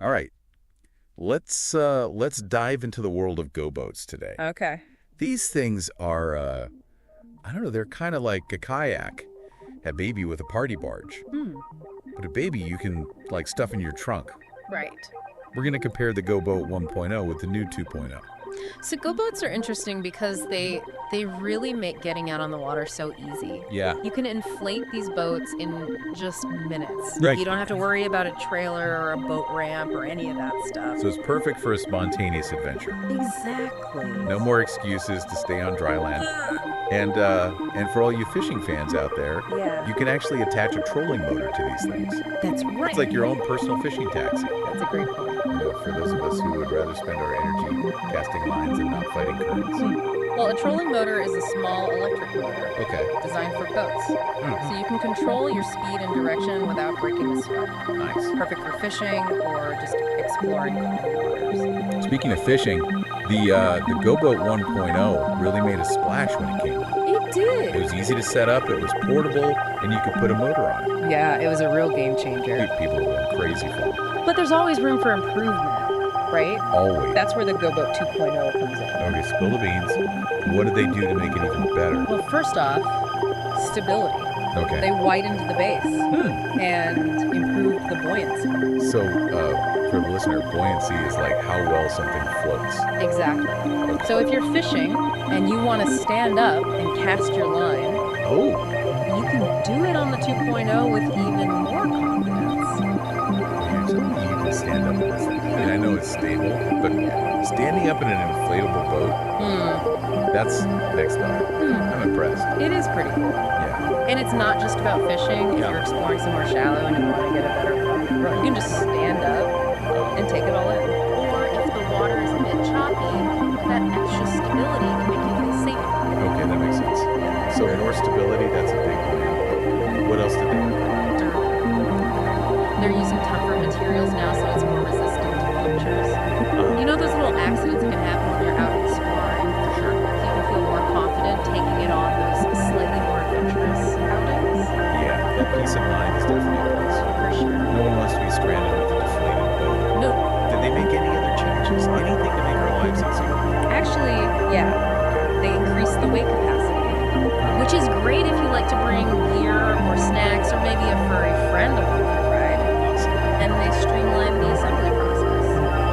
All right. Let's dive into the world of Goboats today. Okay. These things are, I don't know, they're kind of like a kayak, a baby with a party barge. But a baby you can, like, stuff in your trunk. Right. We're going to compare the Goboat 1.0 with the new 2.0. So Goboats are interesting because they really make getting out on the water so easy. Yeah. You can inflate these boats in just minutes. Right. You don't have to worry about a trailer or a boat ramp or any of that stuff. So it's perfect for a spontaneous adventure. Exactly. No more excuses to stay on dry land. And for all you fishing fans out there, Yeah. you can actually attach a trolling motor to these things. That's right. It's like your own personal fishing taxi. That's a great point. You know, for those of us who would rather spend our energy casting lines and not fighting currents. Well, a trolling motor is a small electric motor Okay. designed for boats. So you can control your speed and direction without breaking the spark. Nice. Perfect for fishing or just exploring calm waters. Speaking of fishing, the Goboat 1.0 really made a splash when it came out. It did. It was easy to set up, it was portable, and you could put a motor on it. Yeah, it was a real game changer. People were going crazy for it. But there's always room for improvement, right? Always. That's where the Goboat 2.0 comes in. Okay, spill the beans. What did they do to make it even better? Well, first off, stability. Okay. They widened the base and improved the buoyancy. So, for the listener, buoyancy is like how well something floats. Exactly. So if you're fishing and you want to stand up and cast your line, Oh, you can do it on the 2.0 with even more confidence. you can stand up in this thing. I mean, I know it's stable, but standing up in an inflatable boat, that's next level. I'm impressed. It is pretty cool. Yeah. And it's not just about fishing. If Yeah. you're exploring somewhere shallow and you want to get a better look, Right. you can just stand up and take it all in. Or if the water is a bit choppy, that extra stability can make you feel safer. Okay, that makes sense. So more stability, that's a big win. What else did they do? Durable. They're using tougher materials now, so it's more resistant to punctures. You know those little accidents that can happen when you're out exploring? Sure. So you can feel more confident taking it on those slightly more adventurous outings. Yeah, that peace of mind is definitely a plus. For sure. No one wants to be stranded with a deflated boat. No, Did they make any other changes? Anything to make our lives easier? actually, yeah. They increased the weight capacity, which is great if you like to bring gear or snacks or maybe a furry friend along for the ride. And they streamline the assembly process.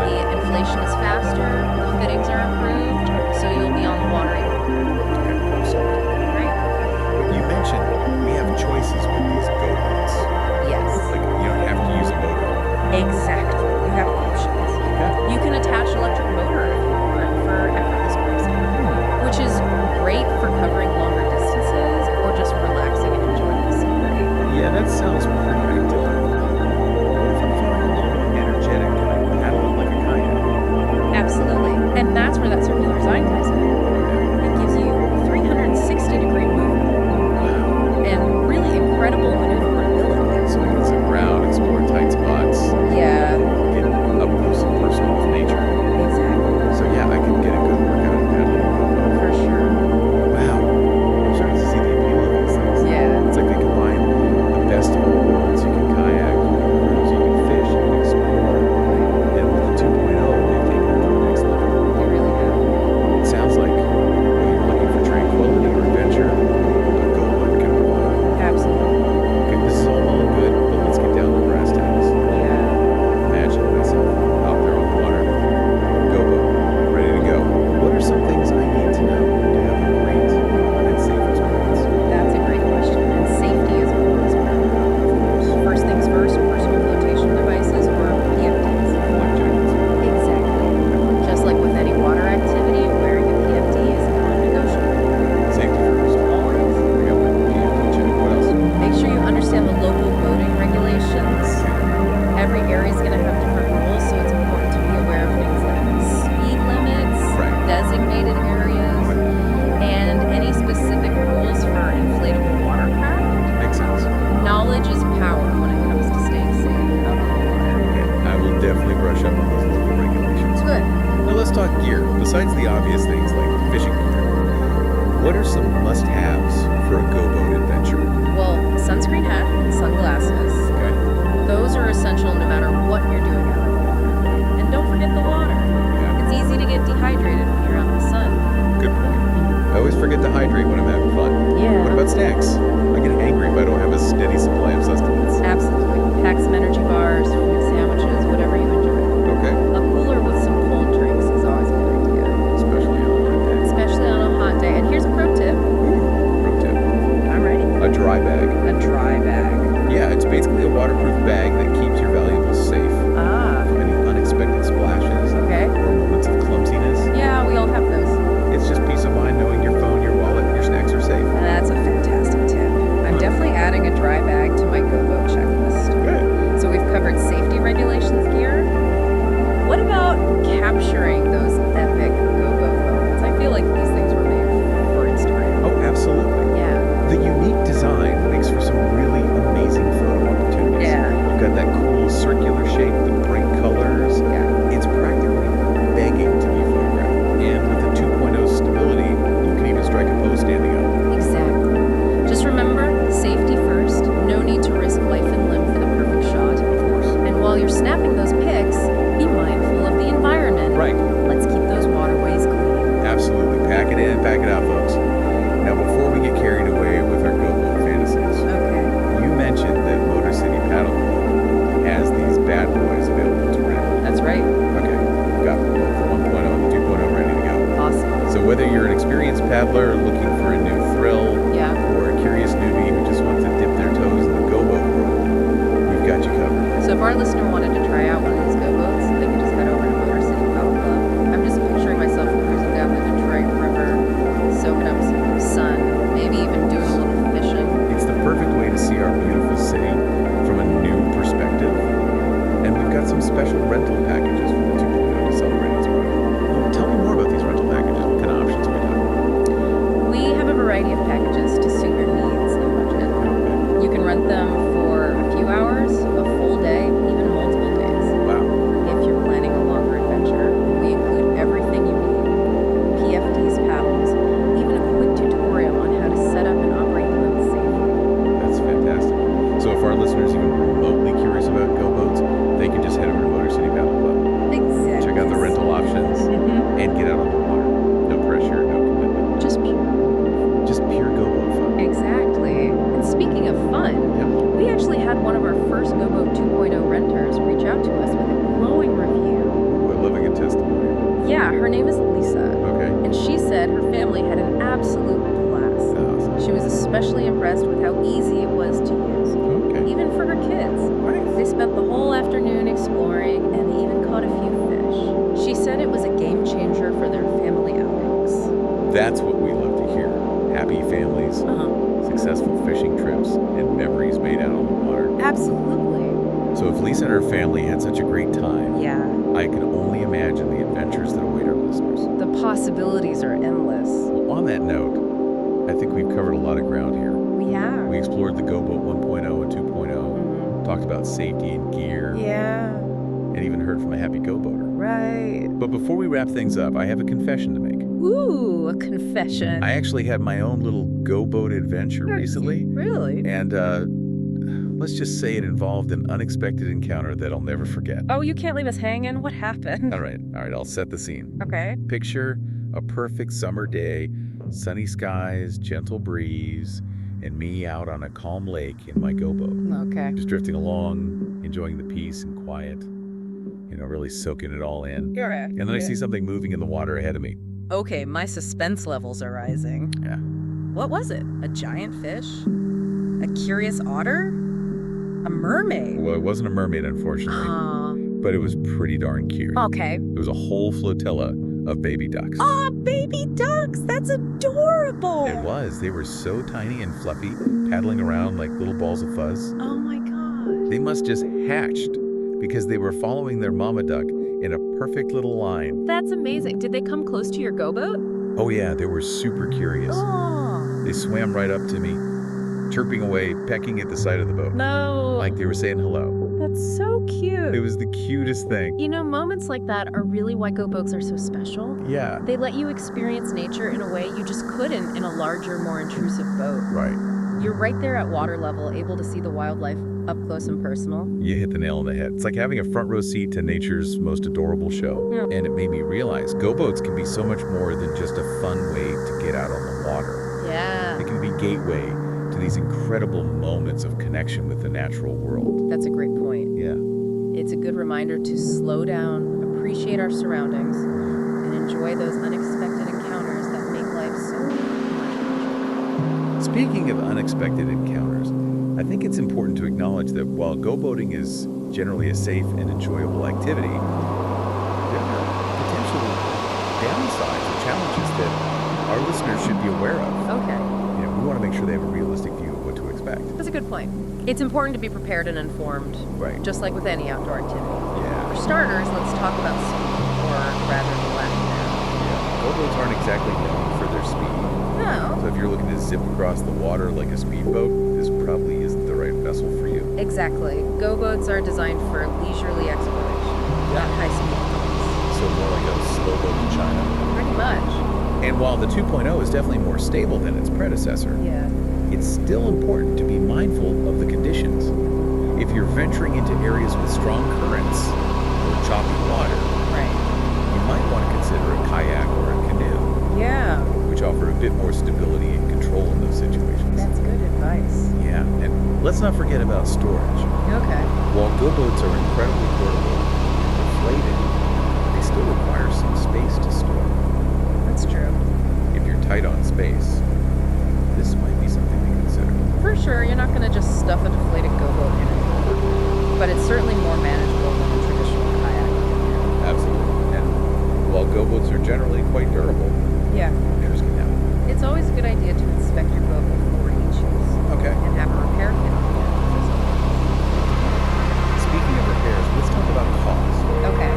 The inflation is faster, the fittings are improved, so you'll be on the water even So, right? you mentioned we have choices with these Goboats. Yes. Like, you don't have to use a motor. Exactly. You have options. Okay. You can attach electric motor if you want for effortless cruising, which is great for covering longer distances or just relaxing and enjoying the scenery. Yeah, that sounds pretty idyllic. What if I'm feeling a little energetic? Can I paddle it like a kayak? Absolutely. And that's where that circular design comes in. It gives you 360-degree movement and really incredible maneuverability. So I can sit around, explore tight spots, Yeah, get up close and personal with nature. exactly. So yeah, I can get a good workout and paddle. For sure. Wow. I'm starting to see the appeal of these things. Yeah. It's like they combine the best of all worlds. You can kayak, you can cruise, you can fish, you can explore. And with the 2.0, they've taken it to the next level. They really have. It sounds like when you're looking for tranquility or adventure, a Goboat can provide. Absolutely. Okay, this is all well and good, but let's get down to brass tacks. Yeah. Imagine myself out there on the water, Goboat, ready to go. What are some things I need to know to have a great and safe experience? That's a great question. And safety is always paramount. First things first, personal flotation devices or PFDs. Life jackets. Exactly. Just like with any water activity, wearing a PFD is non-negotiable. Safety first. Always. I got my PFD check. What else? Make sure you understand the local boating regulations. Every area is going to have different rules, so it's important to be aware of things like speed limits, Right. designated areas, and any specific rules for inflatable watercraft. Makes sense. Knowledge is power when it comes to staying safe out on the water. Okay, I will definitely brush up on those local regulations. Good. Now let's talk gear. Besides the obvious things like fishing gear, what are some must-haves for a Goboat adventure? Well, sunscreen hat and sunglasses. Okay. Those are essential no matter what you're doing out on the water. forget to hydrate when I'm having fun. Yeah. What about snacks? I get hangry if I don't have a steady supply of sustenance. Absolutely. Pack some energy bars, fruit sandwiches, whatever you enjoy. Okay. A cooler with some cold drinks is always a good idea. Especially on a hot day. Especially on a hot day. And here's a pro tip. Pro tip. I'm ready. A dry bag. A dry bag. Yeah, it's basically a waterproof bag that keeps your valuables safe from any unexpected splashes Okay. or moments of clumsiness. Yeah, we all have those. It's just peace of mind knowing your phone, your wallet, and your snacks are safe. That's a fantastic tip. I'm definitely adding a dry bag to my Goboat checklist. Good. So we've covered safety regulations gear. What about capturing those epic Goboat moments? I feel like these things were made for Instagram. Oh, absolutely. Yeah. The unique design makes for some really amazing photo opportunities. Yeah. You've got that cool circular shape, the bright colors. Yeah. It's practically begging to be photographed. And with the 2.0 stability, you can even strike a pose standing up. Exactly. Just remember, safety first. No need to risk life and limb for the perfect shot. Of course. And while you're snapping those pics, be mindful of the environment. Right. Let's keep those waterways clean. Absolutely. Pack it in and pack it out, folks. Now, before we get carried away with our Goboat fantasies, Okay. you mentioned that Motor City Paddle Club has these bad boys available to rent. That's right. Okay, we've got both the 1.0 and the 2.0 ready to go. Awesome. So whether you're an experienced paddler looking for a new thrill, Yeah. or a curious newbie who just wants to dip their toes in the Goboat world, we've got you covered. So if our listener wanted to try out one of these Goboats, they could just head over to Motor City Paddle Club. I'm just picturing myself cruising down the Detroit River, soaking up some sun, maybe even doing a little fishing. It's the perfect way to see our beautiful city from a new perspective. And we've got some special rental packages for the 2.0 to celebrate its growth. Tell me more about these rental packages. What kind of options are we talking? We have a variety of packages to suit your needs and budget. You can rent them for a few hours, a full day, even multiple days. Wow. If you're planning a longer adventure, we include everything you need. PFD's paddles, even a quick tutorial on how to set up and operate them safely. That's fantastic. So if our listeners even remotely curious about Goboats, they can just head over to Motor City Paddle Club. Exactly. Check out the rental options and get out on the water. No pressure, no commitment. Just Just pure Goboat fun. exactly. And speaking of fun, we actually had one of our first Goboat 2.0 renters reach out to us with a glowing review. We're living a testimony. Yeah, her name is Lisa, Okay. and she said her family had an absolute blast. Awesome. She was especially impressed with how easy it was to use, Okay. even for her kids. They Nice. spent the whole afternoon exploring, and they even caught a few fish. She said it was a game changer for their family outings. That's what we love to hear. Happy families, successful fishing trips, and memories made out on the water. Absolutely. So if Lisa and her family had such a great time, Yeah. I can only imagine the adventures that await our listeners. The possibilities are endless. Well, on that note, I think we've covered a lot of ground here. We have. We explored the Goboat 1.0 and 2.0, talked about safety and gear, Yeah. and even heard from a happy Goboater. Right. But before we wrap things up, I have a confession to make. Ooh, a confession. I actually had my own little Goboat adventure recently, Really? and let's just say it involved an unexpected encounter that I'll never forget. Oh, you can't leave us hanging? What happened? All right, I'll set the scene. Okay. Picture a perfect summer day, sunny skies, gentle breeze, and me out on a calm lake in my Goboat. Okay. Just drifting along, enjoying the peace and quiet, really soaking it all in. Correct. And then I see something moving in the water ahead of me. Okay, my suspense levels are rising. Yeah. What was it? A giant fish? A curious otter? A mermaid? Well, it wasn't a mermaid, unfortunately, but it was pretty darn cute. Okay. It was a whole flotilla of baby ducks. Oh, baby ducks! That's adorable! It was. They were so tiny and fluffy, paddling around like little balls of fuzz. Oh my gosh. They must just hatched because they were following their mama duck in a perfect little line. That's amazing. Did they come close to your Goboat? Oh yeah, they were super curious. Oh. They swam right up to me, chirping away, pecking at the side of the boat. No. Like they were saying hello. That's so cute. It was the cutest thing. You know, moments like that are really why Goboats are so special. Yeah. They let you experience nature in a way you just couldn't in a larger, more intrusive boat. Right. You're right there at water level, able to see the wildlife Up close and personal. You hit the nail on the head. It's like having a front row seat to nature's most adorable show. Yeah. And it made me realize Goboats can be so much more than just a fun way to get out on the water. Yeah. It can be a gateway to these incredible moments of connection with the natural world. That's a great point. Yeah. It's a good reminder to slow down, appreciate our surroundings, and enjoy those unexpected encounters that make life so much richer. Speaking of unexpected encounters, I think it's important to acknowledge that while go boating is generally a safe and enjoyable activity, there are potential downsides or challenges that our listeners should be aware of. Okay. We want to make sure they have a realistic view of what to expect. That's a good point. It's important to be prepared and informed, Right. just like with any outdoor activity. Yeah. For starters, let's talk about speed, or rather the lack thereof. Yeah. Go boats aren't exactly known for their speed. No. So if you're looking to zip across the water like a speedboat, this probably isn't the right vessel for you. Exactly. Go-boats are designed for leisurely exploration, not high-speed boats. So more like a slow boat in China. Pretty much. And while the 2.0 is definitely more stable than its predecessor, Yeah. it's still important to be mindful of the conditions. If you're venturing into areas with strong currents or choppy water, Right. you might want to consider a kayak or a canoe, Yeah. which offer a bit more stability and control in those situations. That's good advice. Yeah, and let's not forget about storage. Okay. While go boats are incredibly portable and inflated, they still require some space to store. That's true. If you're tight on space, this might be something to consider. For sure, you're not going to just stuff a deflated go-boat in it. But it's certainly more manageable than a traditional kayak. Absolutely. And while go boats are generally quite durable, Yeah. repairs can happen. It's always a good idea to inspect your boat before each use Okay. and have a repair kit on hand. Speaking of repairs, let's talk about cost. Okay.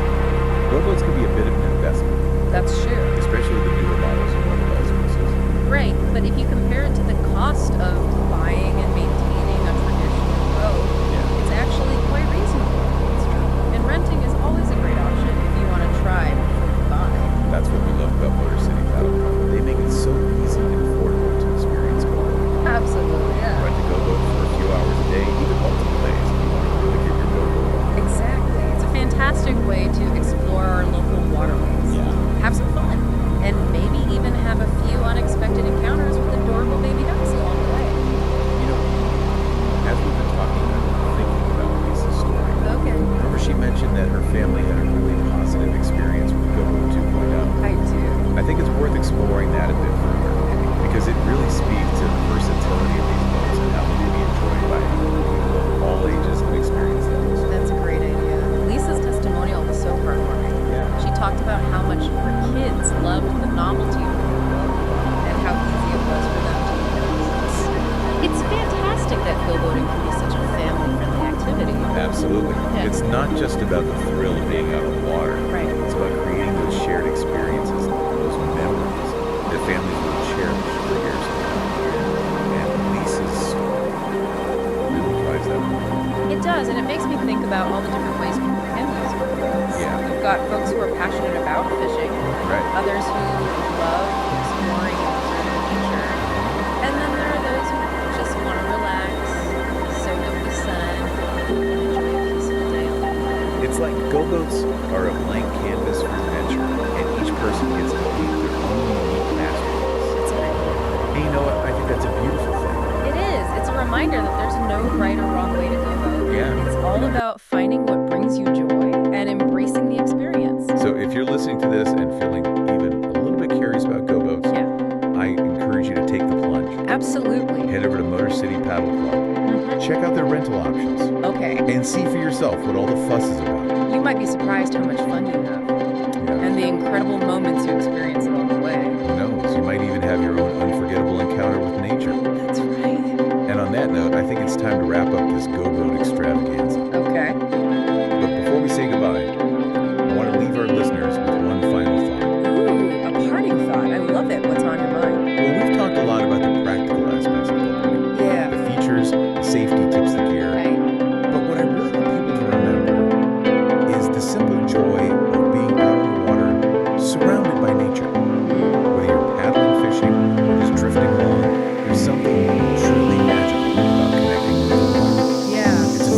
Go boats can be a bit of an investment, That's true. especially the newer models of one bells and whistles. Right, but if you compare it to the cost of buying and maintaining a traditional boat, Yeah. it's actually quite reasonable. That's true. And renting is always a great option if you want to try before you buy. That's what we love about Motor City Paddle Club. They make it so easy and affordable to experience go boating. Absolutely, yeah. Rent a go boat for a few hours a day, even multiple days if you want to really get your boat going. Exactly. It's a fantastic way to explore our local waterways. Yeah. Have some fun. And maybe even have a few unexpected encounters with adorable baby ducks along the way. As we've been talking, I've been thinking about Lisa's story. Okay. Remember she mentioned that her family had a really positive experience with GoBoat 2.0. I do. I think it's worth exploring that a bit further because it really speaks to the versatility of these boats and how they can be enjoyed by people of all ages and experience levels. That's a great idea. Lisa's testimonial was so heartwarming. Yeah. She talked about how much her kids loved the novelty of the go-boat and how easy it was for them to use. It's fantastic that go-boating can be such a family-friendly activity. Absolutely. Yeah. It's not just about the thrill of being out on the water. Right. It's about creating those shared experiences, those memories that families will cherish for years to come. And Lisa's really drives that home. It does, and it makes me think about all the different ways people can use go-boats. Yeah. You've got folks who are passionate about fishing, Right. others who love exploring and observing nature, and then there are those who just want to relax, soak up the sun, and enjoy a peaceful day on the water. It's like go boats are a blank canvas for adventure, and each person gets to leave their own unique masterpiece. That's right. And you know what? I think that's a beautiful thing. It is. It's a reminder that there's no right or wrong way to go boat. Yeah. It's all about finding what brings you joy and embracing the experience. So if you're listening to this and feeling even a little bit curious about go boats, Yeah, I encourage you to take the plunge. absolutely. Head over to Motor City Paddle Club. Check out their rental options Okay. and see for yourself what all the fuss is about. You might be surprised how much fun you have Yeah. and the incredible moments you experience along the way. Who knows? You might even have your own unforgettable encounter with nature. That's right. And on that note, I think it's time to wrap up this go boat extravaganza. Okay. But before we say goodbye, I want to leave our listeners with one final thought. Ooh, a parting thought. I love it. What's on your mind? Well, we've talked a lot about the practical aspects of go boating, Yeah. the features, the safety tips, the gear. Right. But what I really want people to remember is the simple joy of being out on the water, surrounded by nature. Whether you're paddling, fishing, or just drifting along, there's something truly magical about connecting with the water. Yeah. It's a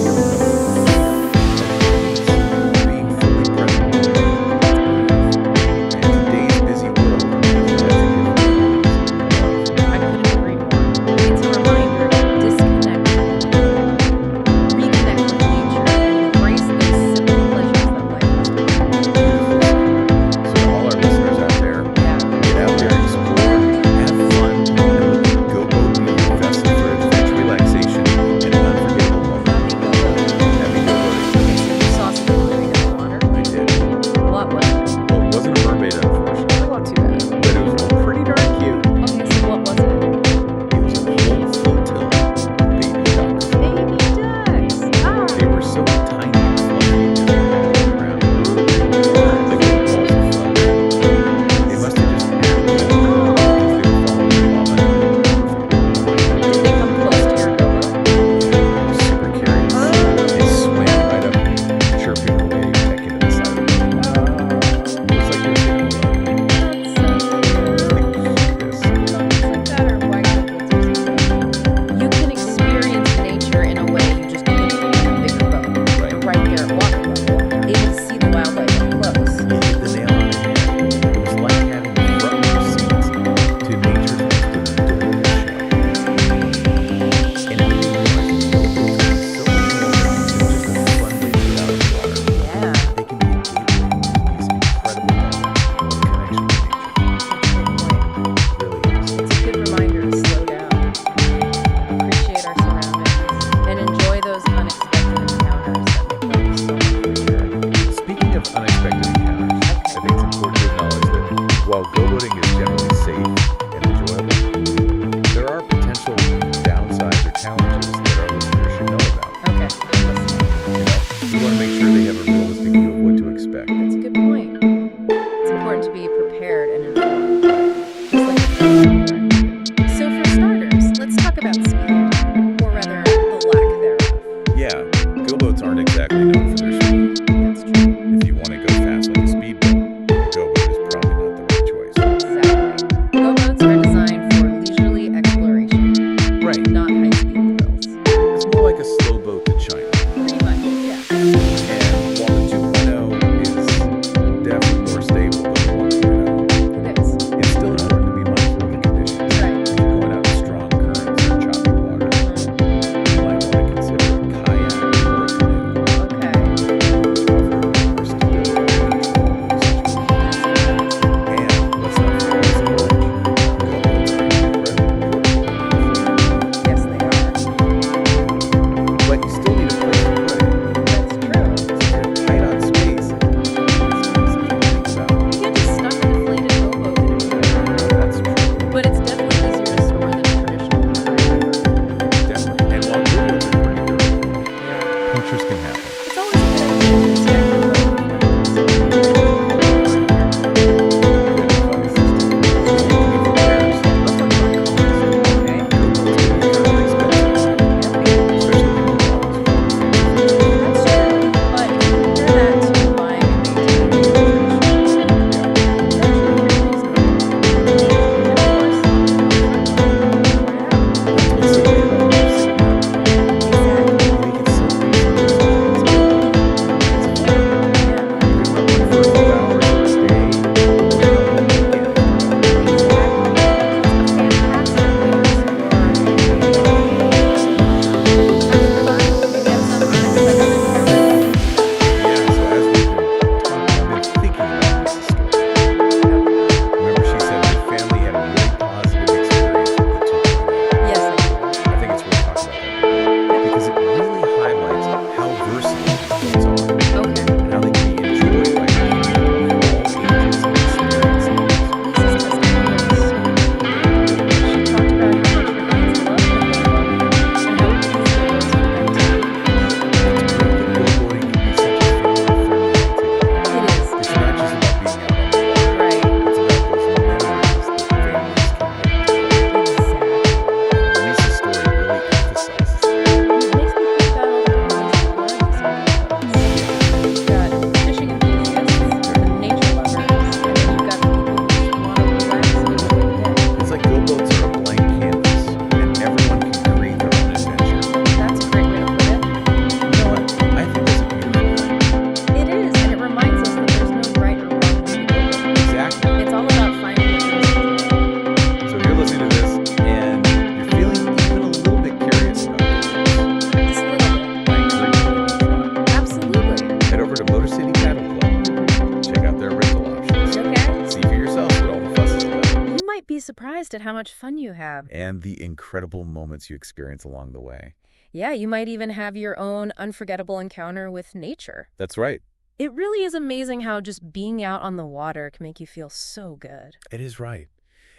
surprised at how much fun you have. And the incredible moments you experience along the way. Yeah, you might even have your own unforgettable encounter with nature. That's right. It really is amazing how just being out on the water can make you feel so good. It is right.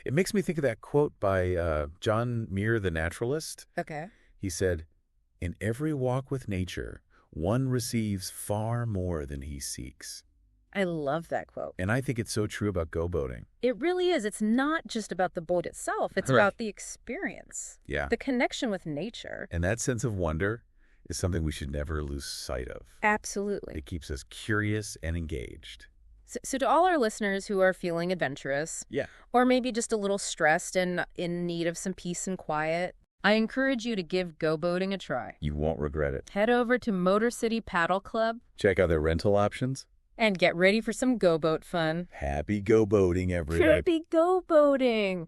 It makes me think of that quote by John Muir, the naturalist. Okay. He said, "In every walk with nature, one receives far more than he seeks." I love that quote. And I think it's so true about go boating. It really is. It's not just about the boat itself. It's Right. about the experience, Yeah. the connection with nature. And that sense of wonder is something we should never lose sight of. Absolutely. It keeps us curious and engaged. So to all our listeners who are feeling adventurous, Yeah. or maybe just a little stressed and in need of some peace and quiet, I encourage you to give go boating a try. You won't regret it. Head over to Motor City Paddle Club Check out their rental options. and get ready for some go boat fun. Happy go boating, everybody. Happy go boating!